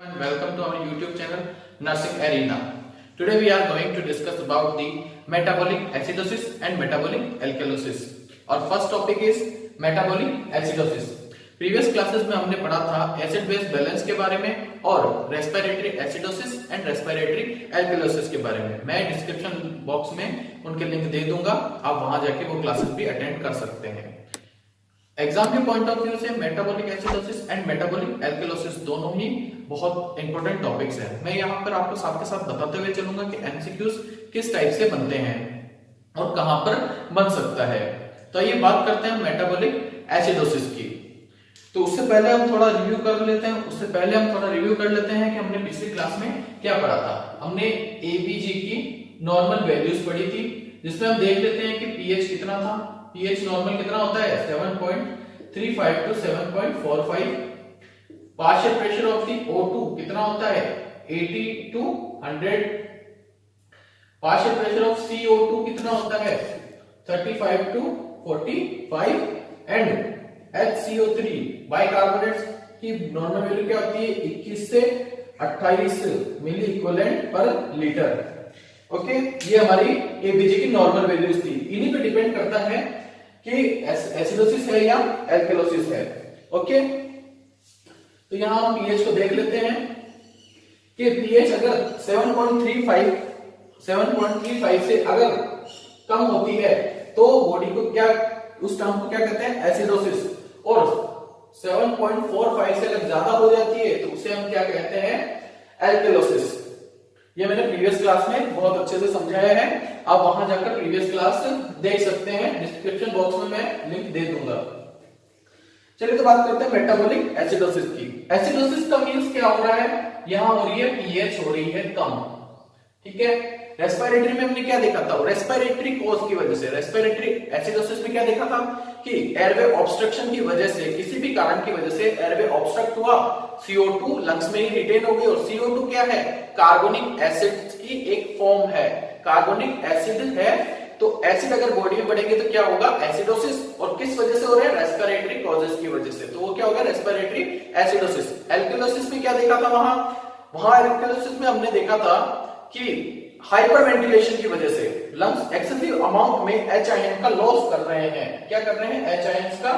And welcome to our YouTube channel Nursing Arena. Today we are going to discuss about the metabolic acidosis and metabolic alkalosis. Our first topic is metabolic acidosis. Previous classes में हमने पढ़ा था acid base balance के बारे में और respiratory acidosis and respiratory alkalosis के बारे में। मैं डिस्क्रिप्शन बॉक्स में उनके लिंक दे दूंगा, आप वहां जाके वो क्लासेस भी अटेंड कर सकते हैं। एग्जाम के पॉइंट ऑफ व्यू से metabolic acidosis and metabolic alkalosis दोनों ही बहुत इंपॉर्टेंट टॉपिक्स हैं। मैं यहाँ पर आपको साथ के साथ बताते हुए चलूंगा कि एमसीक्यूज किस टाइप से बनते हैं और कहां पर बन सकता है। तो ये बात करते हैं मेटाबॉलिक एसिडोसिस की। तो उससे पहले हम थोड़ा रिव्यू कर लेते हैं कि हमने पिछली क्लास में क्या पढ़ा था। हमने एपीजी की नॉर्मल वैल्यूज पढ़ी थी, जिसमें हम देख लेते हैं कि पीएच कितना था। पीएच नॉर्मल कितना होता है 7.35 to 7.45। Partial pressure of the O2 कितना होता है 80 to 100। Partial pressure of CO2 कितना होता है 35 टू 45। एंड HCO3 बाइकार्बोनेट्स की नॉर्मल वैल्यू क्या होती है 21 से 28 मिली इक्विवेलेंट पर लीटर। ओके, ये हमारी एपीजी की नॉर्मल वैल्यूज थी। इन्हीं पे डिपेंड करता है कि एसिडोसिस है या एल्कलोसिस है। ओके, तो यहां हम पीएच को देख लेते हैं कि पीएच अगर 7.35 से अगर कम होती है तो बॉडी को क्या, उस टर्म को क्या कहते हैं एसिडोसिस। और 7.45 से अगर ज्यादा हो जाती है तो उसे हम क्या कहते हैं एल्कलोसिस। ये मैंने प्रीवियस क्लास में बहुत अच्छे से समझाया है, आप वहां जाकर प्रीवियस क्लास देख सकते हैं, डिस्क्रिप्शन बॉक्स में मैं लिंक दे दूंगा। चलिए तो बात करते हैं मेटाबॉलिक एसिडोसिस की। एसिडोसिस का मींस क्या हो रहा है, यहां हो रही है पीएच हो रही है कम। ठीक है, रेस्पिरेटरी में हमने क्या देखा था, रेस्पिरेटरी कॉज की वजह से। रेस्पिरेटरी एसिडोसिस में क्या देखा था कि एयरवे ऑब्स्ट्रक्शन की वजह से, किसी भी कारण की वजह से एयरवे ऑब्स्ट्रक्ट हुआ, CO2 लंग्स में ही रिटेन हो गई। और CO2 क्या है, कार्बोनिक एसिड की एक फॉर्म है, कार्बोनिक एसिड है। तो एसिड अगर बॉडी में बढ़ेंगे तो क्या होगा एसिडोसिस। और किस वजह से हो रहा है, रेस्पिरेटरी कॉजेस की वजह से। तो वो क्या होगा रेस्पिरेटरी एसिडोसिस। एल्कलोसिस में क्या देखा था, वहां एल्कलोसिस में हमने देखा था कि हाइपरवेंटिलेशन की वजह से लंग्स एक्सेसिव अमाउंट में H आयन का लॉस कर रहे हैं। क्या कर रहे हैं, H आयन का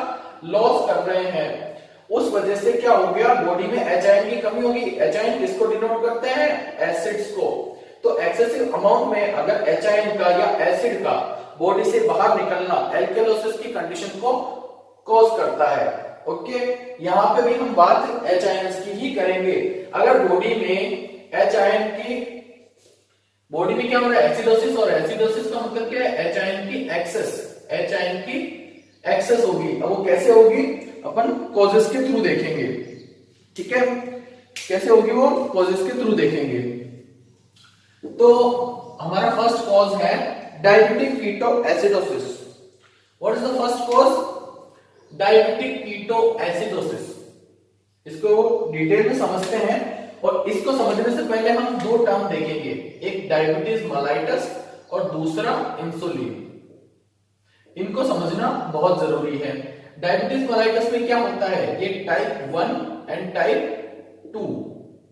लॉस कर रहे हैं। उस वजह से क्या हो गया, बॉडी में H आयन की कमी होगी। H आयन किसको डिनोट करते हैं, एसिड्स को। तो एक्सेसिव अमाउंट में अगर H आयन का या एसिड का बॉडी से बाहर निकलना एल्कलोसिस की कंडीशन को कॉज करता है। ओके, यहां पे भी हम बात H आयंस की ही करेंगे। अगर बॉडी में H आयन की, बॉडी में क्या हो रहा है एसिडोसिस, और एसिडोसिस का मतलब क्या है H आयन की एक्सेस, H आयन की एक्सेस होगी। अब वो कैसे होगी अपन कॉजेस के थ्रू देखेंगे। ठीक है, कैसे होगी वो कॉजेस के थ्रू देखेंगे। तो हमारा फर्स्ट कॉज है diabetic ketoacidosis. What is the first cause, diabetic ketoacidosis. इसको डिटेल में समझते हैं, और इसको समझने से पहले हम दो टर्म देखेंगे, एक डायबिटीज मेलाइटस और दूसरा इंसुलिन। इनको समझना बहुत जरूरी है। डायबिटीज मेलाइटस में क्या होता है, ये टाइप 1 एंड टाइप 2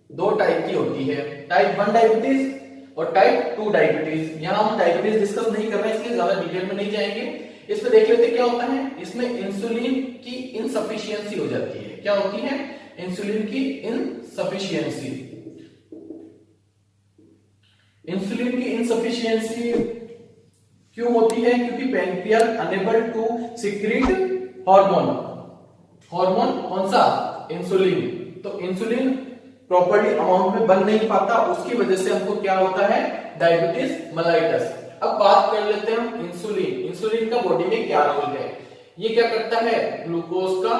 दो टाइप की होती है। टाइप 1 डायबिटीज और टाइप 2 डायबिटीज। यहां हम डायबिटीज डिस्कस नहीं कर रहे हैं, इसलिए ज्यादा डिटेल में नहीं जाएंगे। इसमें देख लेते क्या होता है, इसमें इंसुलिन की इनसफिशियंसी हो जाती है। क्या होती है, इंसुलिन की इनसफिशियंसी। इंसुलिन की इनसफिशियंसी क्यों होती है, क्योंकि pancreas unable to secrete hormone. Hormone कौन सा, इंसुलिन। तो इंसुलिन प्रॉपर्ली अमाउंट में बन नहीं पाता, उसकी वजह से हमको क्या होता है डायबिटीज मेलाइटस। अब बात कर लेते हैं हम इंसुलिन। इंसुलिन का बॉडी में क्या रोल है, ये क्या करता है, ग्लूकोज का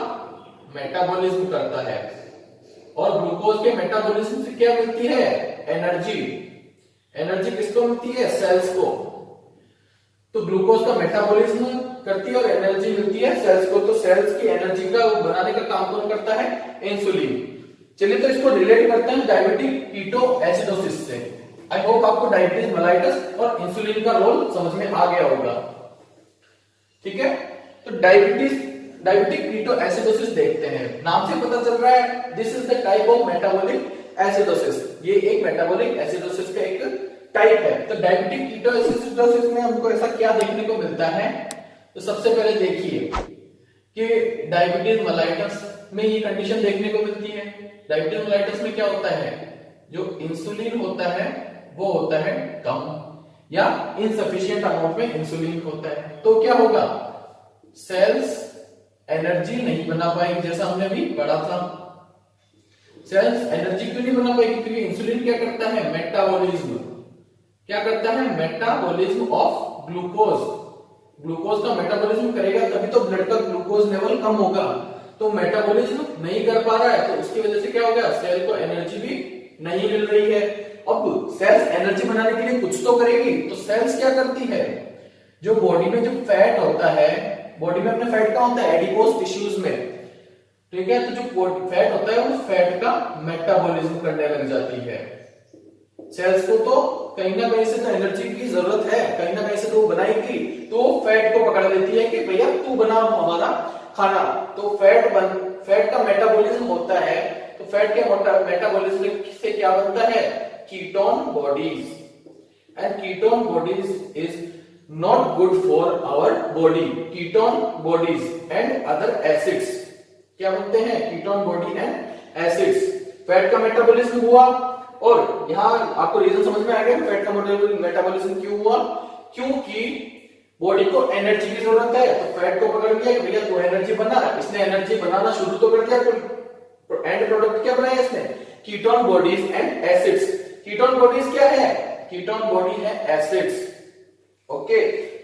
मेटाबॉलिज्म करता है। और ग्लूकोज के मेटाबॉलिज्म से क्या मिलती है, एनर्जी। एनर्जी किसको मिलती है, सेल्स को। तो ग्लूकोज का मेटाबॉलिज्म करती है और एनर्जी मिलती है सेल्स को। तो सेल्स की एनर्जी का बनाने का काम कौन करता है, इंसुलिन। चलिए तो इसको रिलेट करते हैं डायबिटिक कीटोएसिडोसिस से। आई होप आपको डायबिटीज मेलाइटस और इंसुलिन का रोल समझ में आ गया होगा। ठीक है, तो डायबिटिक कीटोएसिडोसिस देखते हैं। नाम से पता चल रहा है this is the type of metabolic acidosis. ये एक मेटाबॉलिक एसिडोसिस का एक टाइप है। तो डायबिटिक कीटोएसिडोसिस में हमको ऐसा क्या देखने को मिलता है? तो सबसे पहले देखिए कि डायबिटीज मेलाइटस में ये कंडीशन देखने को मिलती है। डायबिटीज मेलाइटस में क्या होता है, जो इंसुलिन होता है वो होता है कम या इनसफिशिएंट अमाउंट में इंसुलिन होता है। तो क्या होगा, सेल्स एनर्जी नहीं बना पाएंगे, जैसा हमने अभी पढ़ा था। सेल्स एनर्जी क्यों नहीं बना पाएगी? क्योंकि इंसुलिन क्या करता है, मेटाबॉलिज्म क्या करता है, मेटाबॉलिज्म ऑफ ग्लूकोज। ग्लूकोज का मेटाबॉलिज्म करेगा तभी तो ब्लड का ग्लूकोज लेवल कम होगा। तो मेटाबॉलिज्म नहीं कर पा रहा है तो उसकी वजह से क्या हो गया, सेल को एनर्जी भी नहीं मिल रही है। अब सेल्स एनर्जी बनाने के लिए कुछ तो करेगी, तो सेल्स क्या करती है, जो बॉडी में जो फैट होता है, बॉडी में अपने फैट का होता है एडिपोज टिश्यूज में, ठीक है, तो जो फैट होता है उस फैट का मेटाबॉलिज्म करने लग जाती है। सेल्स को तो कहीं ना कहीं से तो एनर्जी की जरूरत है, कहीं ना कहीं से तो वो बनाएगी, तो फैट को पकड़ लेती है कि भैया तू बना हमारा खाना। तो फैट का मेटाबॉलिज्म होता है, तो फैट के मेटाबॉलिज्म से क्या बनता है, ketone bodies, and ketone bodies is not good for our body. Ketone bodies and other acids क्या बनते हैं, ketone body and acids. Fat का मेटाबॉलिज्म हुआ, और यहां आपको रीजन समझ में आ गया फैट का मेटाबॉलिज्म क्यों हुआ, क्योंकि बॉडी को एनर्जी की जरूरत है। तो फैट को पकड़ लिया कि भैया तू एनर्जी बना, इसने एनर्जी बनाना शुरू तो कर दिया, तो एंड प्रोडक्ट क्या बनाया इसने, ketone bodies and acids. Ketone bodies क्या है, कीटोन बॉडी है एसिड्स। ओके,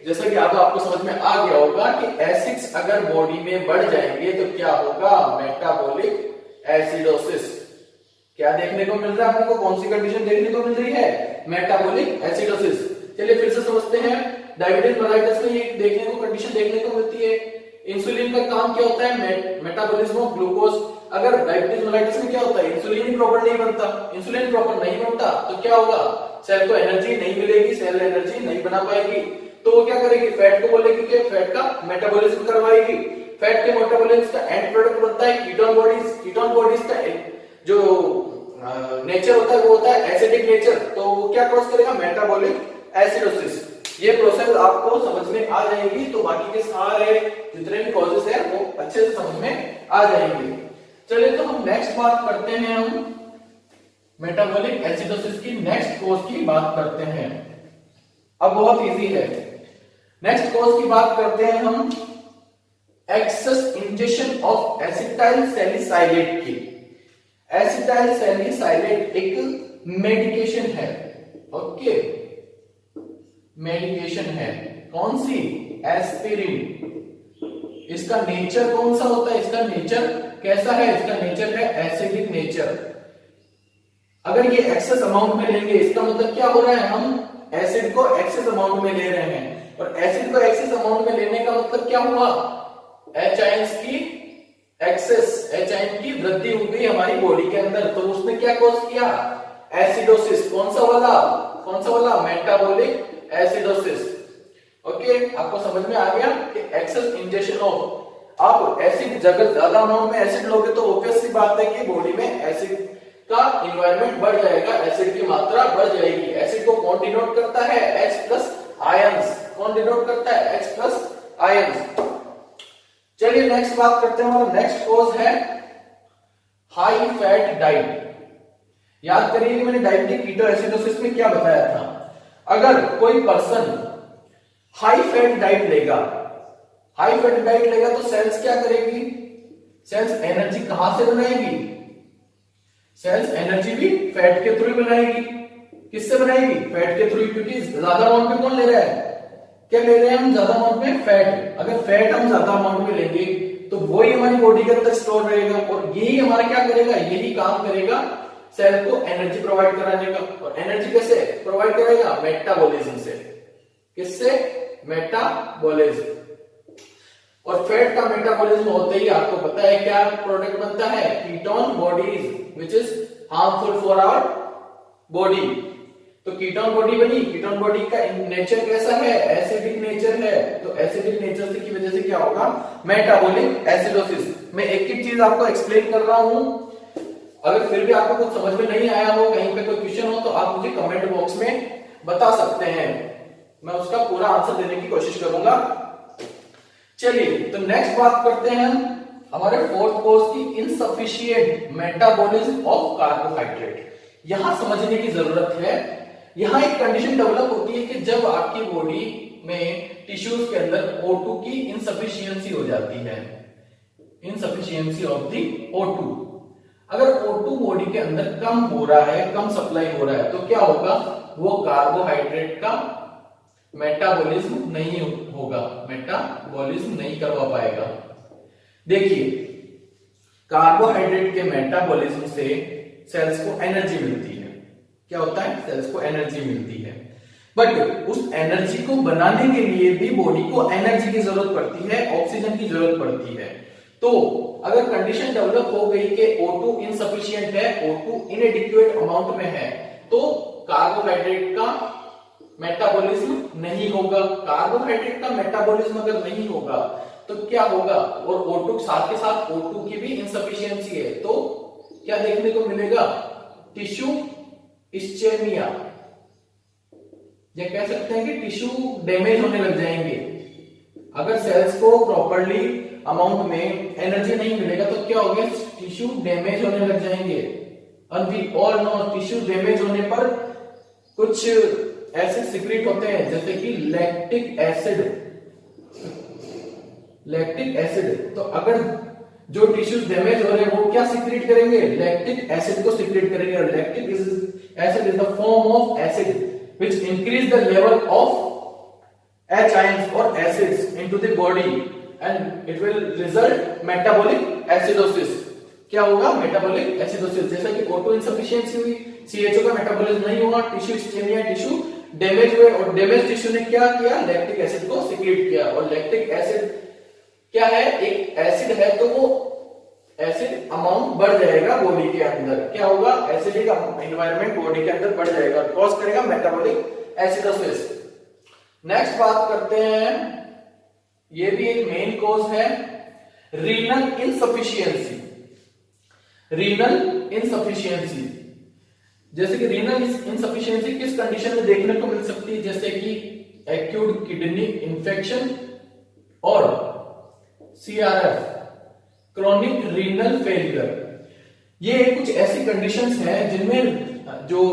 जैसा कि अब आपको समझ में आ गया होगा कि एसिड्स अगर बॉडी में बढ़ जाएंगे तो क्या होगा, मेटाबॉलिक एसिडोसिस। क्या देखने को मिल रहा है आपको, कौन सी कंडीशन देखने को मिल रही है, मेटाबॉलिक एसिडोसिस। चलिए फिर से समझते हैं, डायबिटीज मेलाइटस में ये देखने को कंडीशन देखने को मिलती है। इंसुलिन का काम क्या होता है, मेटाबॉलिज्म ऑफ ग्लूकोज। अगर डायबिटीज मेलाइटस में क्या होता है, इंसुलिन ही प्रॉपर नहीं बनता, इंसुलिन प्रॉपर नहीं बनता तो क्या होगा, सेल को एनर्जी नहीं मिलेगी, सेल एनर्जी नहीं बना पाएगी। तो वो क्या करेगी, फैट को बोलेगी कि फैट का मेटाबॉलिज्म करवाएगी। फैट के मेटाबॉलिज्म का एंड प्रोडक्ट बनता है कीटोन बॉडीज। कीटोन बॉडीज का जो नेचर होता है वो होता है एसिडिक नेचर, तो वो क्या कॉज करेगा, मेटाबॉलिक एसिडोसिस। ये प्रोसेस आपको समझ में आ जाएगी तो बाकी के सारे जितने भी कॉजेस हैं वो अच्छे से समझ में आ जाएंगे। चलिए तो हम नेक्स्ट बात करते हैं, हम मेटाबॉलिक एसिडोसिस की नेक्स्ट कॉज की बात करते हैं। अब बहुत इजी है, नेक्स्ट कॉज की बात करते हैं हम excess injection of acetyl salicylate की। एसिटाइल सैलिसाइलेट एक मेडिकेशन है, ओके, मेडिकेशन है, कौन सी, एस्पिरिन। इसका नेचर कौन सा होता है, इसका नेचर कैसा है, इसका नेचर है एसिडिक नेचर। अगर ये एक्सेस अमाउंट में लेंगे इसका मतलब क्या हो रहा है, हम एसिड को एक्सेस अमाउंट में ले रहे हैं, और एसिड को एक्सेस अमाउंट में लेने का मतलब क्या हुआ, एच आयंस की एक्सेस, एच आयन की वृद्धि हो गई हमारी बॉडी के अंदर, तो उसने क्या कॉज किया, एसिडोसिस। कौन सा वाला, मेटाबॉलिक एसिडोसिस। ओके, आपको समझ में आ गया कि एक्सेस इंजेक्शन ऑफ, आप एसिड जगह ज्यादा अमाउंट में एसिड लोगे तो ऑब्वियस सी बात है कि बॉडी में एसिड का एनवायरनमेंट बढ़ जाएगा, एसिड की मात्रा बढ़ जाएगी। एसिड को कौन डिनोट करता है, H+ आयंस। कौन डिनोट करता है, H+ आयंस। चलिए नेक्स्ट बात करते हैं, हमारा नेक्स्ट कॉज है हाई फैट डाइट। याद करिए कि मैंने डायबिटिक कीटोएसिडोसिस में क्या बताया था, अगर कोई पर्सन हाई फैट डाइट लेगा, तो सेल्स क्या करेगी, सेल्स एनर्जी कहां से बनाएगी, सेल्स एनर्जी भी फैट के थ्रू बनाएगी। किससे बनाएगी, फैट के थ्रू, क्योंकि ज्यादा अमाउंट में कौन ले रहा है, क्या ले रहे हैं हम, ज्यादा अमाउंट में फैट। अगर फैट हम ज्यादा अमाउंट में लेंगे तो वही हमारी बॉडी के अंदर स्टोर रहेगा, और यही हमारा क्या करेगा, यही काम करेगा सेल को एनर्जी प्रोवाइड कराने का। और एनर्जी कैसे प्रोवाइड करेगा, मेटाबॉलिज्म से। किससे, मेटाबॉलिज्म। और फैट का मेटाबॉलिज्म होते ही आपको पता है क्या प्रोडक्ट बनता है, ketone bodies, which is harmful for our body. तो कीटोन बॉडी बनी, कीटोन बॉडी का नेचर कैसा है, एसिडिक नेचर है। तो एसिडिक नेचर की वजह से क्या होगा, मेटाबॉलिक एसिडोसिस। मैं एक एक चीज आपको एक्सप्लेन कर रहा हूं। अगर फिर भी आपको कुछ समझ में नहीं आया हो, कहीं पे कोई क्वेश्चन हो, तो आप मुझे कमेंट बॉक्स में बता सकते हैं, मैं उसका पूरा आंसर देने की कोशिश करूंगा। चलिए तो नेक्स्ट बात करते हैं हमारे फोर्थ कोर्स की, इनसफिशिएंट मेटाबॉलिज्म ऑफ कार्बोहाइड्रेट। यहां समझने की जरूरत है, यहां एक कंडीशन डेवलप होती है कि जब आपकी बॉडी में टिश्यूज के अंदर O2 की इनसफिशियंसी हो जाती है, इनसफिशियंसी ऑफ दी O2। अगर O2 बॉडी के अंदर कम हो रहा है, कम सप्लाई हो रहा है, तो क्या होगा, वो कार्बोहाइड्रेट का मेटाबॉलिज्म नहीं होगा, मेटाबॉलिज्म नहीं करवा पाएगा। देखिए कार्बोहाइड्रेट के मेटाबॉलिज्म से सेल्स को एनर्जी मिलती है। क्या होता है, सेल्स को एनर्जी मिलती है, बट उस एनर्जी को बनाने के लिए भी बॉडी को एनर्जी की जरूरत पड़ती है, ऑक्सीजन की जरूरत पड़ती है। तो अगर कंडीशन डेवलप हो गई कि O2 इनसफिशिएंट है, O2 इनएडिक्वेट अमाउंट में है, तो कार्बोहाइड्रेट का मेटाबॉलिज्म नहीं होगा। कार्बोहाइड्रेट का मेटाबॉलिज्म अगर नहीं होगा तो क्या होगा, और O2 साथ के साथ O2 की भी इनसफिशियंसी है, तो क्या देखने को मिलेगा, टिश्यू इस्चेमिया, या कह सकते हैं कि टिश्यू डैमेज होने लग जाएंगे। अगर सेल्स को प्रॉपरली अमाउंट में एनर्जी नहीं मिलेगा तो क्या होगा, टिश्यू डैमेज होने लग जाएंगे। और we all know tissue damage होने पर कुछ ऐसे सिक्रेट होते हैं जैसे कि लैक्टिक एसिड, लैक्टिक एसिड। तो अगर जो टिश्यूज डैमेज हो रहे हैं वो क्या सिक्रेट करेंगे, लैक्टिक एसिड को सिक्रेट करेंगे। और lactic acid is the form of acid which increase the level of H ions or acids into the body and it will result metabolic acidosis। क्या होगा, मेटाबॉलिक एसिडोसिस। जैसा कि O2 insufficiency हुई, CHO का metabolism नहीं हुआ, tissue ischaemia, tissue damage हुए, और डैमेज टिश्यू ने क्या किया, लैक्टिक एसिड को सिक्रेट किया। और लैक्टिक एसिड क्या है, एक एसिड है, तो वो एसिड अमाउंट बढ़ जाएगा बॉडी के अंदर। क्या होगा, एसिडिक एनवायरनमेंट बॉडी के अंदर बढ़ जाएगा, कॉज करेगा मेटाबॉलिक एसिडोसिस। नेक्स्ट बात करते हैं, ये भी एक मेन कॉज है, रीनल इनसफिशियंसी। रीनल इनसफिशियंसी, जैसे कि रीनल इनसफिशियंसी किस कंडीशन में देखने को मिल सकती है, जैसे कि एक्यूट किडनी इंफेक्शन और CRF, क्रोनिक रीनल फेलियर। ये कुछ ऐसी कंडीशंस हैं जिनमें जो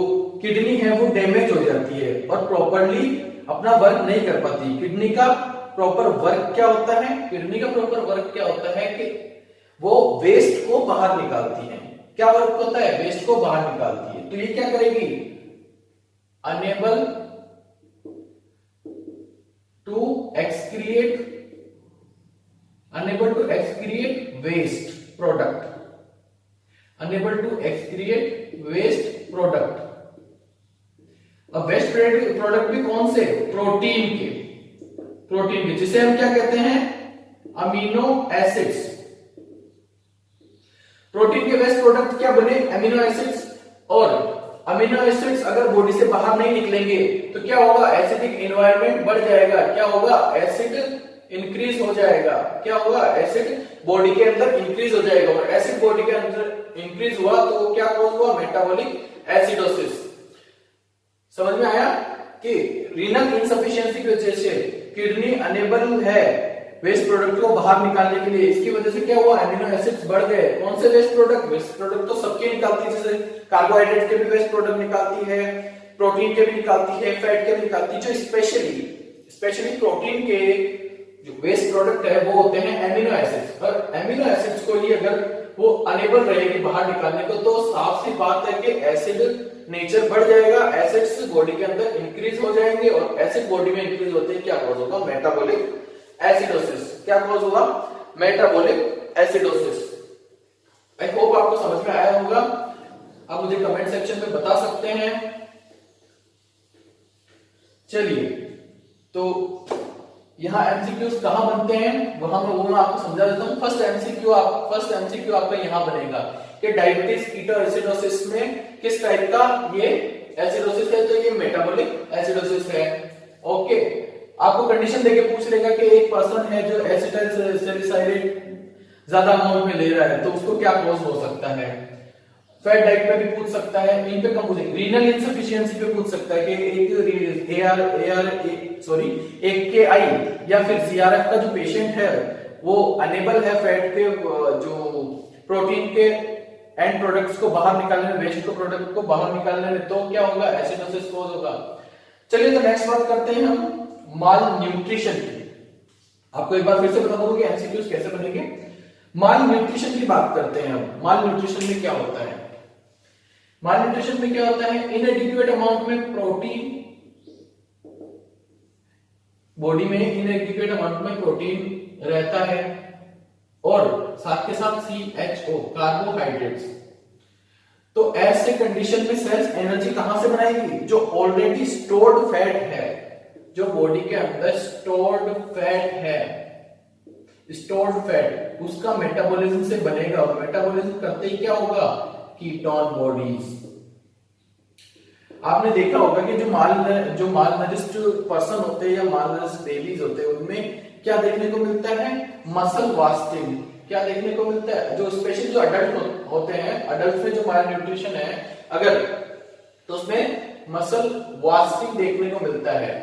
किडनी है वो डैमेज हो जाती है और प्रॉपरली अपना वर्क नहीं कर पाती। किडनी का प्रॉपर वर्क क्या होता है, किडनी का प्रॉपर वर्क क्या होता है कि वो वेस्ट को बाहर निकालती है। क्या वर्क होता है, वेस्ट को बाहर निकालती है। तो ये क्या करेगी, unable to excrete, unable to excrete waste product, unable to excrete waste product। अब वेस्ट प्रोडक्ट भी कौन से, प्रोटीन के, प्रोटीन के, जिसे हम क्या कहते हैं, अमीनो एसिड्स। प्रोटीन के वेस्ट प्रोडक्ट क्या बने, अमीनो एसिड्स। और अमीनो एसिड्स अगर बॉडी से बाहर नहीं निकलेंगे तो क्या होगा, एसिडिक एनवायरनमेंट बढ़ जाएगा। क्या होगा, एसिड इंक्रीज हो जाएगा। क्या होगा, एसिड बॉडी के अंदर इंक्रीज हो जाएगा, और एसिड बॉडी के अंदर इंक्रीज हुआ तो क्या कॉज हुआ, मेटाबॉलिक एसिडोसिस। समझ में आया कि रीनल इनसफिशियंसी की वजह से किडनी अनेबल है वेस्ट प्रोडक्ट को बाहर निकालने के लिए। इसकी वजह से क्या हुआ, एमिनो एसिड्स बढ़ गए। कौन से वेस्ट प्रोडक्ट, वेस्ट प्रोडक्ट तो सबके निकालती है, जैसे कार्बोहाइड्रेट के भी वेस्ट प्रोडक्ट निकालती है, प्रोटीन के भी निकालती है, फैट के भी निकालती है। जो स्पेशली प्रोटीन के जो वेस्ट प्रोडक्ट है वो होते हैं एमिनो एसिड्स। और एमिनो एसिड्स को ही अगर वो अनेबल रहेगी बाहर निकालने को तो साफ सी बात है कि एसिड नेचर बढ़ जाएगा, एसिड्स बॉडी के अंदर इंक्रीज हो जाएंगे, और एसिड बॉडी में इंक्रीज होते हैं क्या कॉज होगा, मेटाबॉलिक एसिडोसिस। क्या कॉज होगा, मेटाबॉलिक एसिडोसिस। आई होप आपको समझ में आया होगा। आप मुझे कमेंट सेक्शन में बता सकते हैं। चलिए तो यहाँ एमसीक्यूज कहां बनते हैं वो मैं आपको समझा देता हूँ। फर्स्ट एमसीक्यू आपका यहाँ बनेगा कि डायबिटीज कीटोएसिडोसिस में किस टाइप का ये एसिडोसिस है, तो ये मेटाबॉलिक एसिडोसिस है। ओके, आपको कंडीशन देके पूछ लेगा कि एक पर्सन है जो एसिटाइल सैलिसाइलेट ज्यादा अमाउंट में ले रहा है तो उसको क्या कॉज हो सकता है। फैट डाइट पे भी पूछ सकता है, इन पे कम पूछेगा। रीनल इनसफिशियंसी पे पूछ सकता है कि एक एक के आई या फिर सीआरएफ का जो पेशेंट है वो अनेबल है फैट के जो प्रोटीन के एंड प्रोडक्ट्स को बाहर निकालने में, वेस्ट प्रोडक्ट को बाहर निकालने में, तो क्या होगा, एसिडोसिस कॉज होगा। चलिए तो नेक्स्ट बात करते हैं हम माल न्यूट्रिशन की। आपको एक बार फिर से बता दूंगा कि एमसीक्यूज कैसे बनेंगे। माल न्यूट्रिशन की बात करते हैं हम। माल न्यूट्रिशन में क्या होता है? माल न्यूट्रिशन में क्या होता है? इनएडिक्वेट अमाउंट में प्रोटीन, बॉडी में इनएडिक्वेट अमाउंट में प्रोटीन रहता है और साथ के साथ CHO कार्बोहाइड्रेट्स। तो ऐसे कंडीशन में सेल्स एनर्जी कहां से बनाएगी? जो ऑलरेडी स्टोर्ड फैट है, जो बॉडी के अंदर स्टोर्ड फैट है, स्टोर्ड फैट उसका मेटाबॉलिज्म से बनेगा। और मेटाबॉलिज्म करते ही क्या होगा? Ketone bodies. आपने देखा होगा कि जो मालनरिश्ड पर्सन होते हैं या मालनरिश्ड बेबीज होते हैं उनमें क्या देखने को मिलता है? Muscle wasting. क्या देखने को मिलता है? जो स्पेशली जो अडल्ट होते हैं, अडल्ट में जो माल न्यूट्रिशन है अगर, तो उसमें मसल वास्टिंग देखने को मिलता है,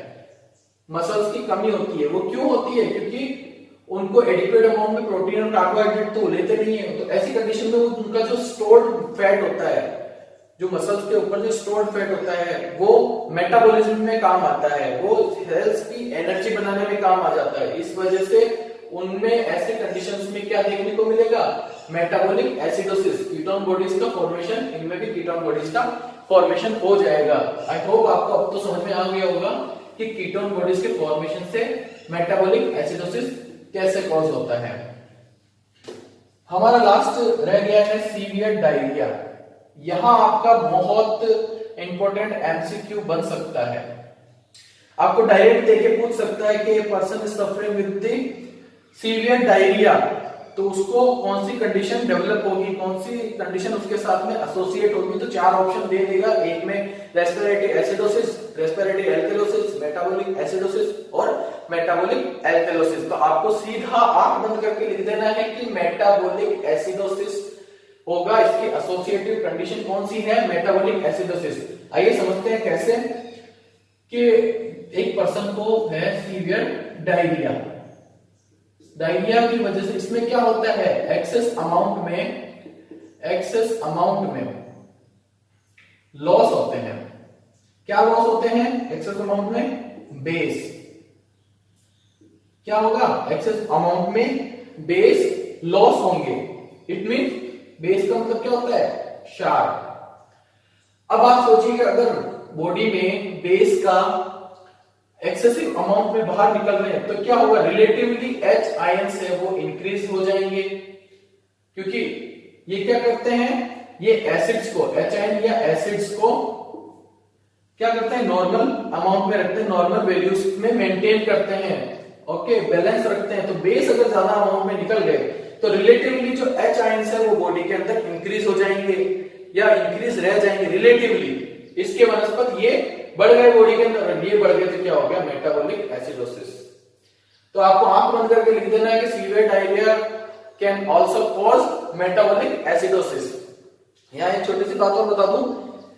मसल्स की कमी होती है। वो क्यों होती है? क्योंकि उनको एडिक्वेट अमाउंट में प्रोटीन और कार्बोहाइड्रेट तो लेते नहीं है। तो ऐसी कंडीशन में उनका जो स्टोर्ड फैट होता है, जो मसल्स के ऊपर जो स्टोर्ड फैट होता है, वो मेटाबॉलिज्म में काम आता है, वो सेल्स की एनर्जी बनाने में काम आ जाता है। इस वजह से उनमें ऐसे कंडीशंस में क्या देखने को मिलेगा? मेटाबॉलिक एसिडोसिस, कीटोन बॉडीज का फॉर्मेशन, इनमें भी कीटोन बॉडीज का फॉर्मेशन हो जाएगा। आई होप आपको अब तो समझ में आ गया होगा कि कीटोन बॉडीज के फॉर्मेशन से मेटाबॉलिक एसिडोसिस कैसे कॉज होता है। हमारा लास्ट रह गया है सीवियर डायरिया। यहां आपका बहुत इंपॉर्टेंट एमसीक्यू बन सकता है। आपको डायरेक्ट देके पूछ सकता है कि person is suffering with the severe diarrhoea, तो उसको कौन सी कंडीशन डेवलप होगी, कौन सी कंडीशन उसके साथ में एसोसिएट होगी। तो चार ऑप्शन दे देगा, एक में respiratory acidosis, respiratory alkalosis, metabolic acidosis और मेटाबॉलिक एल्कलोसिस। तो आपको सीधा आंख बंद करके लिख देना है कि मेटाबॉलिक एसिडोसिस होगा। इसकी एसोसिएटिव कंडीशन कौन सी है? Metabolic acidosis. आइए समझते हैं कैसे। कि एक पर्सन को है सीवियर डायरिया, डायरिया की वजह से इसमें क्या होता है? एक्सेस अमाउंट में लॉस होते हैं। क्या लॉस होते हैं एक्सेस अमाउंट में? बेस। क्या होगा? एक्सेस अमाउंट में बेस लॉस होंगे। इट मीन बेस का मतलब क्या होता है? शार्प। अब आप सोचिए अगर बॉडी में बेस का एक्सेसिव अमाउंट में बाहर निकल रहे हैं तो क्या होगा? रिलेटिवली H आयंस है वो इंक्रीज हो जाएंगे, क्योंकि ये क्या करते हैं? ये एसिड्स को, H आयन या एसिड्स को क्या करते हैं? नॉर्मल अमाउंट में रखते हैं, नॉर्मल वैल्यूज में मेंटेन करते हैं, ओके, बैलेंस रखते हैं। तो बेस अगर ज्यादा अमाउंट में निकल गए तो रिलेटिवली जो H आयंस है वो बॉडी के अंदर इंक्रीज हो जाएंगे या इंक्रीज रह जाएंगे रिलेटिवली। इसके वनस्पत ये बढ़ गए बॉडी के अंदर, ये बढ़ गए तो क्या हो गया? Metabolic acidosis. तो आपको आंख बंद करके लिख देना है कि severe diarrhoea can also cause metabolic acidosis. यहां एक छोटी सी बात और बता दूं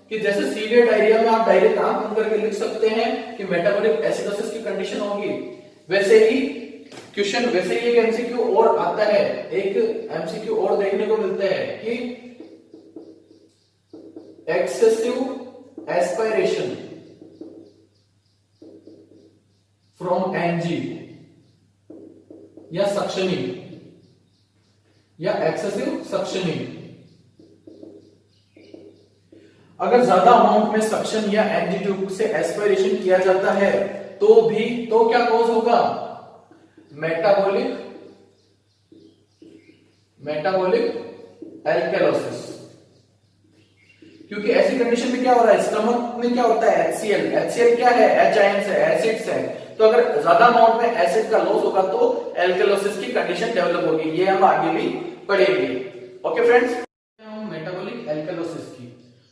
कि जैसे सीवियर डायरिया में आप डायरेक्ट आंख बंद करके लिख सकते हैं कि मेटाबॉलिक एसिडोसिस की कंडीशन होगी, वैसे ही क्वेश्चन, वैसे ही एक एमसीक्यू और आता है, एक एमसीक्यू और देखने को मिलता है कि एक्सेसिव एस्पिरेशन फ्रॉम एनजी या सक्शनिंग या एक्सेसिव सक्शनिंग। अगर ज्यादा अमाउंट में सक्शन या एनजी ट्यूब से एस्पिरेशन किया जाता है तो भी, तो क्या कॉज होगा? Metabolic alkalosis. क्योंकि ऐसी कंडीशन में क्या हो रहा है? स्टमक में क्या होता है? HCl क्या है? H आयंस है, एसिड्स है। तो अगर ज्यादा अमाउंट में एसिड का लॉस होगा तो एल्कलोसिस की कंडीशन डेवलप होगी। ये हम आगे भी पढ़ेंगे। ओके फ्रेंड्स, मेटाबॉलिक एल्कलोसिस की।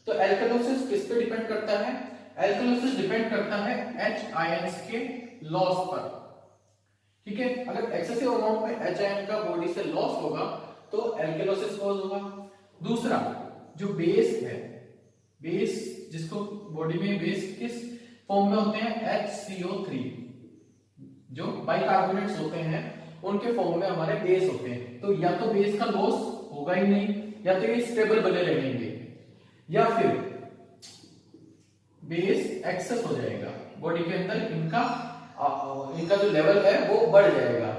तो एल्कलोसिस किस पे डिपेंड करता है? एल्कलोसिस डिपेंड करता है H आयंस के लॉस पर। ठीक है, अगर एक्सेसिव अमाउंट में H आयन का बॉडी से लॉस होगा तो एल्कलोसिस कॉज होगा। दूसरा, जो बेस है, बेस जिसको बॉडी में बेस किस फॉर्म में होते हैं, HCO3, जो बाइकार्बोनेट्स होते हैं उनके फॉर्म में हमारे बेस होते हैं। तो या तो बेस का लॉस होगा ही नहीं, या तो ये स्टेबल बने रहेंगे, या फिर बेस एक्सेस हो जाएगा बॉडी के अंदर, इनका जो लेवल है वो बढ़ जाएगा।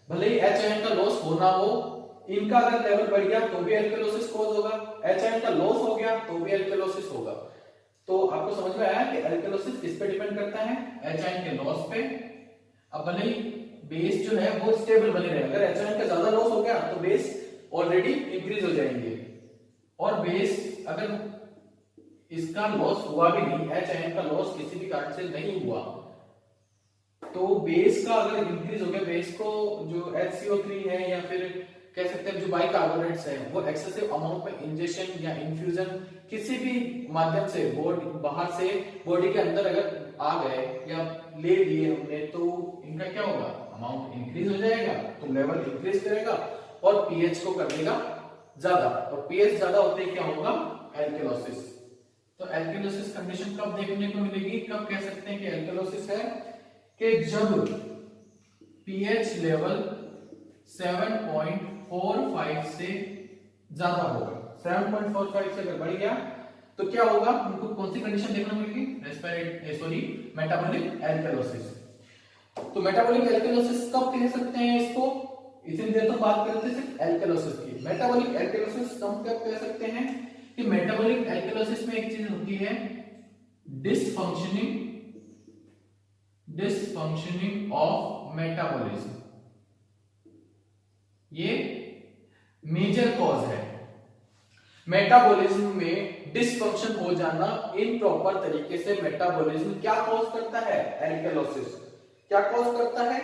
भले ही H का लॉस होना हो, इनका अगर लेवल बढ़ गया तो भी एल्केलोसिस कॉज होगा, H का लॉस हो गया तो भी एल्केलोसिस होगा। तो आपको समझ में आया कि एल्केलोसिस किस पे डिपेंड करता है, H के लॉस पे। अब भले ही बेस जो है वो स्टेबल बने रहे, अगर H का ज्यादा लॉस हो गया तो बेस ऑलरेडी इंक्रीज हो जाएंगे, और बेस अगर इसका लॉस हुआ भी नहीं, H का लॉस किसी भी कारण से नहीं हुआ, तो बेस का अगर इंक्रीज हो गया, बेस को जो HCO3 है या फिर कह सकते हैं जो बाइकार्बोनेट्स हैं वो एक्सेसिव अमाउंट में इंजेक्शन या इन्फ्यूजन किसी भी माध्यम से बाहर से बॉडी के अंदर अगर आ गए या ले लिए हमने, तो इनका क्या होगा, अमाउंट इंक्रीज हो जाएगा, तो लेवल इंक्रीज करेगा और पीएच को कर देगा ज्यादा, और पीएच ज्यादा होते ही क्या होगा, एल्केलोसिस। तो एल्केलोसिस कंडीशन कब देखने को मिलेगी, कब कह सकते हैं कि एल्केलोसिस है, कि जब पीएच लेवल 7.45 से ज्यादा होगा। 7.45 से अगर बढ़ गया तो क्या होगा, उनको कौन सी कंडीशन देखने मिलेगी, मेटाबॉलिक एल्केलोसिस। तो मेटाबॉलिक एल्केलोसिस कब कह सकते हैं इसको, इतनी देर तो बात करते थे सिर्फ एल्केलोसिस की। मेटाबॉलिक एल्केलोसिस कब कह सकते हैं कि मेटाबॉलिक एल्केलोसिस में एक चीज होती है, डिसफंक्शनिंग ऑफ मेटाबॉलिज्म, ये मेजर कॉज है। मेटाबॉलिज्म में डिसफंक्शन हो जाना, इनप्रॉपर तरीके से मेटाबॉलिज्म क्या कॉज करता है, एल्केलोसिस। क्या कॉज करता है,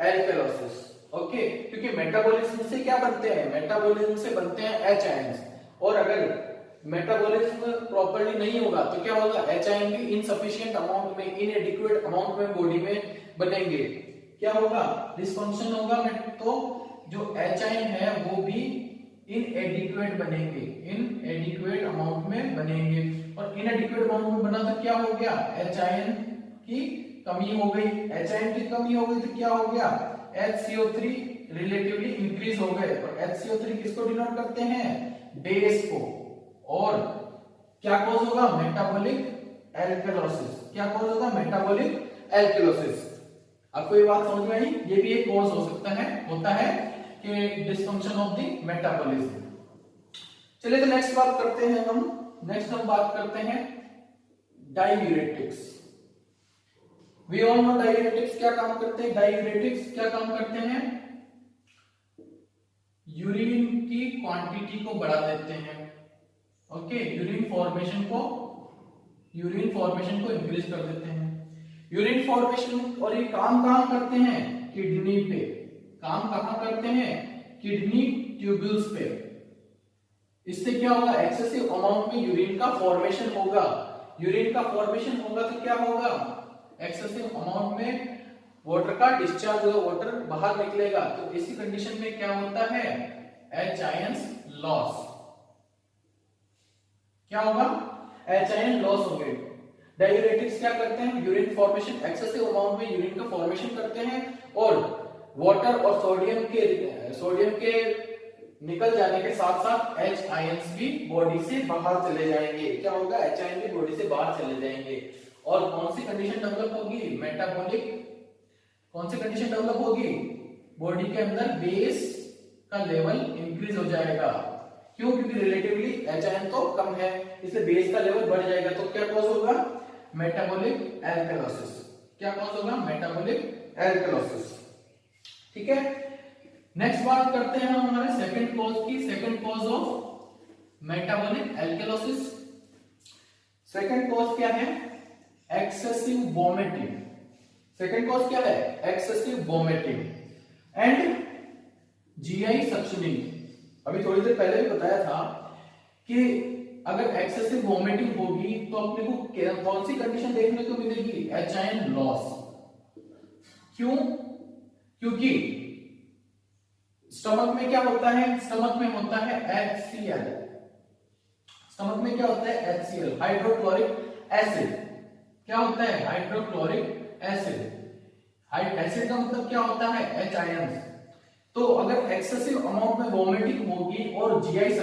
एल्केलोसिस। ओके, क्योंकि मेटाबॉलिज्म से क्या बनते हैं, मेटाबॉलिज्म से बनते हैं H आयंस, और अगर मेटाबॉलिज्म प्रॉपर्ली नहीं होगा तो क्या होगा, H आयन भी इनसफिशिएंट अमाउंट में, इनएडिक्वेट अमाउंट में बॉडी में बनेंगे, क्या होगा, डिसफंक्शन होगा, तो जो H आयन है वो भी इनएडिक्वेट बनेंगे, इनएडिक्वेट अमाउंट में बनेंगे, और इनएडिक्वेट अमाउंट में बना तो क्या हो गया, H आयन की कमी हो गई, H आयन की कमी हो गई तो क्या हो गया, HCO3 रिलेटिवली इंक्रीज हो गए, और HCO3 किसको डिनोट करते हैं, बेस को, और क्या कॉज होगा, मेटाबॉलिक एल्केलोसिस। क्या कॉज होगा, मेटाबॉलिक एल्केलोसिस। आपको ये बात समझ में आई, ये भी एक कॉज हो सकता है, होता है कि डिसफंक्शन ऑफ द मेटाबॉलिज्म। चलिए तो नेक्स्ट बात करते हैं हम बात करते हैं diuretics. We all know diuretics क्या काम करते हैं, डायूरेटिक्स क्या काम करते हैं, यूरिन की क्वांटिटी को बढ़ा देते हैं। ओके, यूरिन फॉर्मेशन को इंक्रीज कर देते हैं। यूरिन फॉर्मेशन, और ये काम कहां करते हैं, किडनी पे। काम कहां करते हैं, किडनी ट्यूब्यूल्स पे। इससे क्या होगा, एक्सेसिव अमाउंट में यूरिन का फॉर्मेशन होगा। यूरिन का फॉर्मेशन होगा तो क्या होगा, एक्सेसिव अमाउंट में वाटर का डिस्चार्ज होगा, वाटर बाहर निकलेगा। तो इसी कंडीशन में क्या होता है, H आयंस लॉस। क्या होगा, H आयन लॉस हो गए। डायूरेटिक्स क्या करते हैं, यूरिन फॉर्मेशन, एक्सेसिव अमाउंट में यूरिन का फॉर्मेशन करते हैं, और वाटर और सोडियम के निकल जाने के साथ साथ H आयंस भी बॉडी से बाहर चले जाएंगे। क्या होगा, H आयन भी बॉडी से बाहर चले जाएंगे, और कौन सी कंडीशन डेवलप होगी, मेटाबॉलिक, कौन सी कंडीशन डेवलप होगी, बॉडी के अंदर बेस का लेवल इंक्रीज हो जाएगा। क्यों, क्योंकि रिलेटिवली H आयन तो कम है, इसलिए बेस का लेवल बढ़ जाएगा। तो क्या कॉज होगा, मेटाबॉलिक एल्केलोसिस। क्या कॉज होगा, मेटाबॉलिक एल्केलोसिस। ठीक है, नेक्स्ट बात करते हैं हम हमारे सेकंड कॉज की। Second cause of metabolic alkalosis, second cause क्या है, एक्सेसिव वोमिटिंग। सेकंड कॉज क्या है, excessive vomiting and GI suctioning. अभी थोड़ी देर पहले भी बताया था कि अगर एक्सेसिव वोमिटिंग होगी तो अपने को कौन सी कंडीशन देखने को मिलेगी, H आयन लॉस। क्यों, क्योंकि स्टमक में क्या होता है, स्टमक में होता है HCl। स्टमक में क्या होता है HCl, हाइड्रोक्लोरिक एसिड। क्या होता है हाइड्रोक्लोरिक एसिड। एसिड का मतलब क्या होता है H आयंस। तो अगर एक्सेसिव अमाउंट में वोमिटिंग होगी और जीआई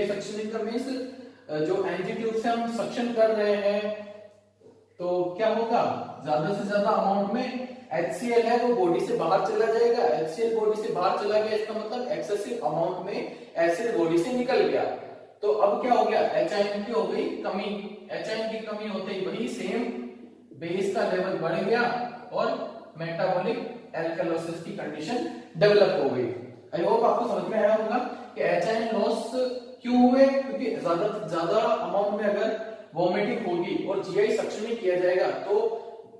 सक्शनिंग का मींस जो एनजी ट्यूब से हम सक्शन कर रहे हैं तो क्या होगा, ज्यादा से ज्यादा अमाउंट में HCl है वो बॉडी से बाहर चला जाएगा। HCl बॉडी से बाहर चला गया इसका मतलब एक्सेसिव अमाउंट में एसिड बॉडी से निकल गया। तो अब क्या हो गया, H आयन की हो गई कमी। H आयन की कमी होते ही वही सेम बेस का लेवल बढ़ गया और मेटाबॉलिक एल्कलोसिस की कंडीशन डेवलप हो गई। आई होप आपको समझ में आया होगा कि H आयन लॉस क्यों हुए, क्योंकि ज्यादा अमाउंट में अगर वोमिटिंग होगी और जीआई सक्शन नहीं किया जाएगा तो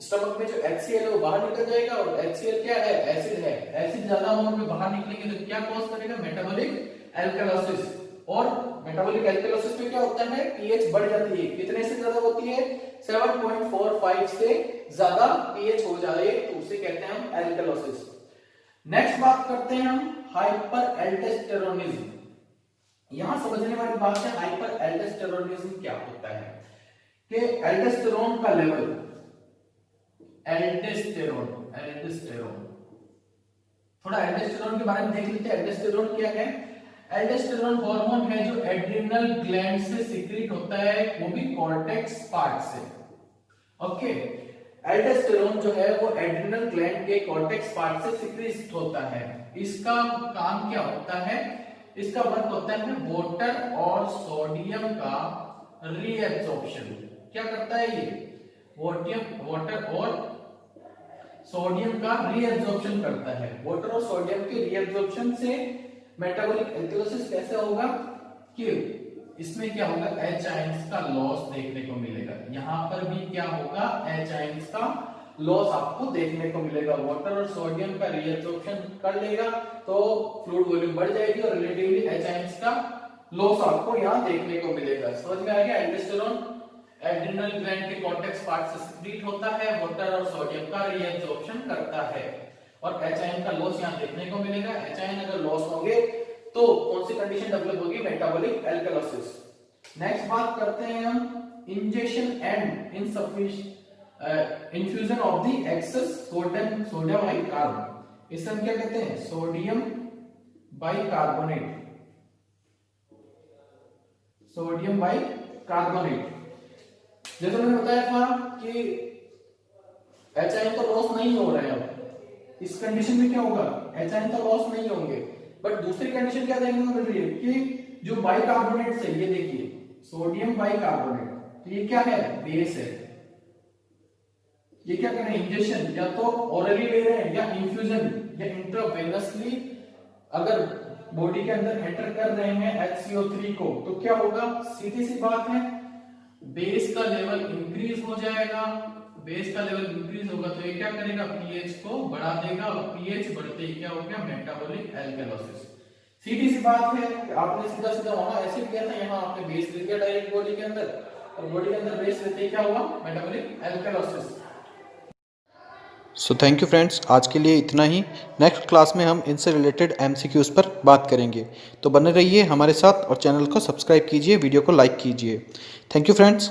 स्टमक में जो HCl है वो बाहर निकल जाएगा। और HCl क्या है, एसिड है। एसिड ज्यादा अमाउंट में बाहर निकलेंगे तो क्या कॉज करेगा, मेटाबॉलिक एल्कलोसिस। और मेटाबॉलिक एल्कलोसिस में क्या होता है, पीएच बढ़ जाती है। कितने से ज्यादा होती है, 7.45 से ज्यादा पीएच हो जाए तो उसे कहते हैं हम एल्कलोसिस। नेक्स्ट बात करते हैं हम हाइपर एल्डोस्टेरोनिज्म। यहां समझने वाली बात है हाइपर एल्डोस्टेरोनिज्म क्या होता है कि एल्डोस्टेरोन का लेवल, एल्डोस्टेरोन थोड़ा एल्डोस्टेरोन के बारे में देख लेते हैं। एल्डोस्टेरोन क्या है, एल्डोस्टेरोन हार्मोन है जो एड्रिनल ग्लैंड से सीक्रेट होता है, वो भी कॉर्टेक्स पार्ट से। ओके, एल्डोस्टेरोन जो है वो एड्रिनल ग्लैंड के कॉर्टेक्स पार्ट से सीक्रेट होता है। इसका काम क्या होता है, इसका वर्क होता है वाटर और सोडियम का रीएब्जॉर्प्शन। क्या करता है ये, वाटर और सोडियम का रीएब्जॉर्प्शन करता है। वाटर और सोडियम के रीएब्जॉर्प्शन से मेटाबॉलिक एल्कलोसिस कैसे होगा कि इसमें क्या होगा, H आयंस का लॉस देखने को मिलेगा। यहां पर भी क्या होगा, H आयंस का लॉस आपको देखने को मिलेगा। वाटर और सोडियम का रीएब्जॉर्प्शन कर लेगा तो फ्लूइड वॉल्यूम बढ़ जाएगी और रिलेटिवली H आयंस का लॉस आपको यहां देखने को मिलेगा। समझ में आ गया, एल्डोस्टेरोन एड्रिनल ग्लैंड के कॉर्टेक्स पार्ट से सीक्रेट होता है, वाटर और सोडियम का रीएब्जॉर्प्शन करता है और H आयन का लॉस यहां देखने को मिलेगा। H आयन अगर लॉस होंगे तो कौन सी कंडीशन डेवलप होगी, मेटाबॉलिक एल्कलोसिस। नेक्स्ट बात करते हैं हम injection and infusion of the access sodium bicarbonate. इसे हम क्या कहते हैं, सोडियम बाइकार्बोनेट। सोडियम बाइकार्बोनेट जैसे मैंने बताया था कि H आयन तो लॉस नहीं हो रहे हैं। इस कंडीशन में क्या होगा, H आयन तो लॉस नहीं होंगे, बट दूसरी कंडीशन क्या देखने को मिल रही है कि जो बाइकार्बोनेट से, ये देखिए सोडियम बाइकार्बोनेट, तो ये क्या है, बेस है। ये क्या कर रहे हैं, इंजेक्शन या तो ओरली ले रहे हैं या इन्फ्यूजन या इंट्रावेनसली अगर बॉडी के अंदर एंटर कर रहे हैं HCO3 को, तो क्या होगा, सीधी सी बात है बेस का लेवल इंक्रीज हो जाएगा। बेस का लेवल इंक्रीज होगा तो ये क्या करेगा, पीएच को बढ़ा देगा और पीएच बढ़ते ही क्या हो गया, मेटाबॉलिक एल्कलोसिस। सीधी सी बात है कि आपने सीधा सीधा वहां एसिड किया था, यहाँ आपने बेस ले लिया डायरेक्ट बॉडी के अंदर और बॉडी के अंदर बेस लेते ही क्या हुआ, metabolic alkalosis. So thank you friends, आज के लिए इतना ही। नेक्स्ट क्लास में हम इनसे रिलेटेड MCQs पर बात करेंगे, तो बने रहिए हमारे साथ और चैनल को सब्सक्राइब कीजिए, वीडियो को लाइक कीजिए। Thank you friends.